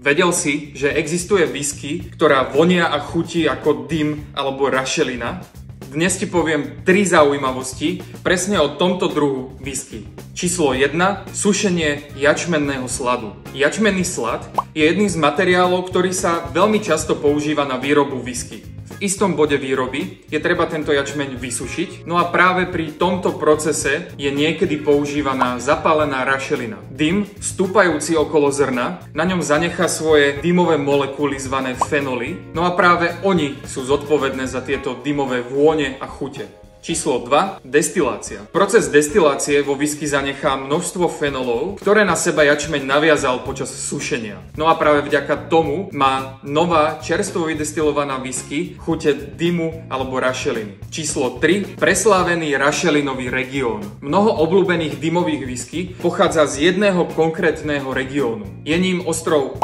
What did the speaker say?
Vedel si, že existuje whisky, ktorá vonia a chutí ako dym alebo rašelina? Dnes ti poviem 3 zaujímavosti presne o tomto druhu whisky. Číslo 1. Sušenie jačmenného sladu. Jačmenný slad je jedným z materiálov, ktorý sa veľmi často používa na výrobu whisky. V istom bode výroby je treba tento jačmeň vysušiť, no a práve pri tomto procese je niekedy používaná zapálená rašelina. Dym, stúpajúci okolo zrna, na ňom zanechá svoje dymové molekuly zvané fenoly, no a práve oni sú zodpovedné za tieto dymové vône a chute. Číslo 2. Destilácia. Proces destilácie vo whisky zanechá množstvo fenolov, ktoré na seba jačmeň naviazal počas sušenia. No a práve vďaka tomu má nová čerstvo vydestilovaná whisky chute dymu alebo rašeliny. Číslo 3. Preslávený rašelinový región. Mnoho obľúbených dymových whisky pochádza z jedného konkrétneho regiónu. Je ním ostrov